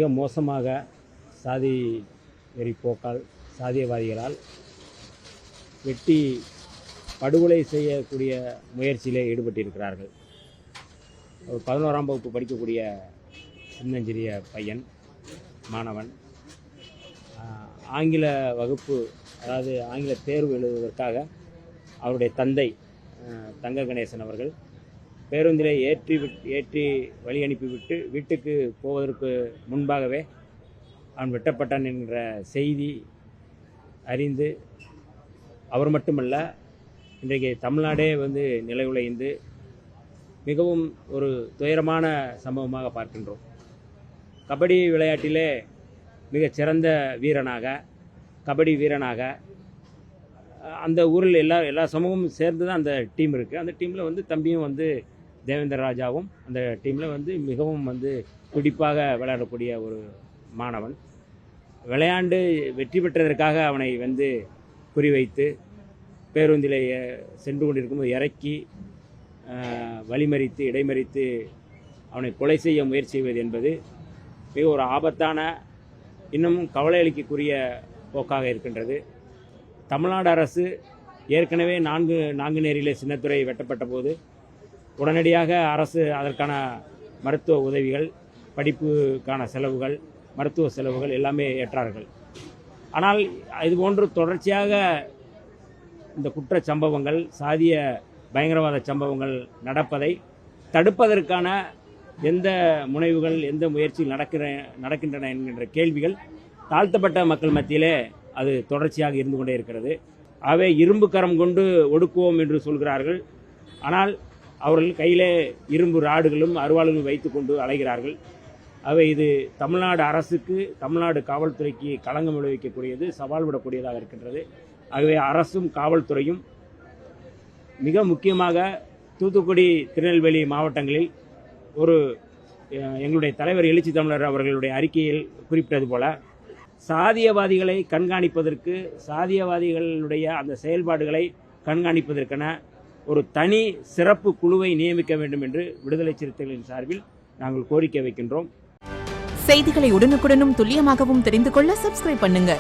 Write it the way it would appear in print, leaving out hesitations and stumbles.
மிக மோசமாக சாதி வெறி போக்கால் சாதியவாதிகளால் வெட்டி படுகொலை செய்யக்கூடிய முயற்சியிலே ஈடுபட்டிருக்கிறார்கள். ஒரு 11ஆம் வகுப்பு படிக்கக்கூடிய சின்னஞ்சிறிய பையன் மாணவன் ஆங்கில வகுப்பு, அதாவது ஆங்கில தேர்வு எழுதுவதற்காக அவருடைய தந்தை தங்க கணேசன் அவர்கள் பேருந்திலே ஏற்றி வழி அனுப்பிவிட்டு வீட்டுக்கு போவதற்கு முன்பாகவே அவன் வெட்டப்பட்டான் என்கிற செய்தி அறிந்து அவர் மட்டுமல்ல, இன்றைக்கு தமிழ்நாடே நிலைகுலைந்து மிகவும் ஒரு துயரமான சம்பவமாக பார்க்கின்றோம். கபடி விளையாட்டிலே மிகச்சிறந்த கபடி வீரனாக அந்த ஊரில் எல்லா சமூகமும் சேர்ந்து தான் அந்த டீம் இருக்குது. அந்த டீமில் தம்பியும் தேவேந்திர ராஜாவும் அந்த டீமில் மிகவும் துடிப்பாக விளையாடக்கூடிய ஒரு மாணவன். விளையாண்டு வெற்றி பெற்றதற்காக அவனை குறிவைத்து பேருந்திலே சென்று கொண்டிருக்கும்போது இறக்கி வழிமறித்து இடைமறித்து அவனை கொலை செய்ய முயற்சி செய்வது என்பது மிக ஒரு ஆபத்தான, இன்னமும் கவலை அளிக்கக்கூடிய போக்காக இருக்கின்றது. தமிழ்நாடு அரசு ஏற்கனவே நாங்குநேரியிலே சின்னத்துரை வெட்டப்பட்ட போது உடனடியாக அரசு அதற்கான மருத்துவ உதவிகள், படிப்புக்கான செலவுகள், மருத்துவ செலவுகள் எல்லாமே ஏற்றார்கள். ஆனால் இதுபோன்று தொடர்ச்சியாக இந்த குற்ற சம்பவங்கள், சாதிய பயங்கரவாத சம்பவங்கள் நடப்பதை தடுப்பதற்கான எந்த முனைவுகள், எந்த முயற்சிகள் நடக்கின்றன என்கின்ற கேள்விகள் தாழ்த்தப்பட்ட மக்கள் மத்தியிலே அது தொடர்ச்சியாக இருந்து கொண்டே இருக்கிறது. ஆகவே இரும்பு கரம் கொண்டு ஒடுக்குவோம் என்று சொல்கிறார்கள். ஆனால் அவர்கள் கையிலே இரும்பு ராடுகளும் அருவாளுகளும் வைத்து கொண்டு அலைகிறார்கள். ஆகவே இது தமிழ்நாடு அரசுக்கு, தமிழ்நாடு காவல்துறைக்கு களங்கம் விளைவிக்கக்கூடியது, சவால் விடக்கூடியதாக இருக்கின்றது. ஆகவே அரசும் காவல்துறையும் மிக முக்கியமாக தூத்துக்குடி, திருநெல்வேலி மாவட்டங்களில் எங்களுடைய தலைவர் எழுச்சி தமிழர் அவர்களுடைய அறிக்கையில் குறிப்பிட்டது போல சாதியவாதிகளை கண்காணிப்பதற்கு, சாதியவாதிகளுடைய அந்த செயல்பாடுகளை கண்காணிப்பதற்கென ஒரு தனி சிறப்பு குழுவை நியமிக்க வேண்டும் என்று விடுதலை சிறுத்தைகளின் சார்பில் நாங்கள் கோரிக்கை வைக்கின்றோம். செய்திகளை உடனுக்குடனும் துல்லியமாகவும் தெரிந்து கொள்ள சப்ஸ்கிரைப் பண்ணுங்க.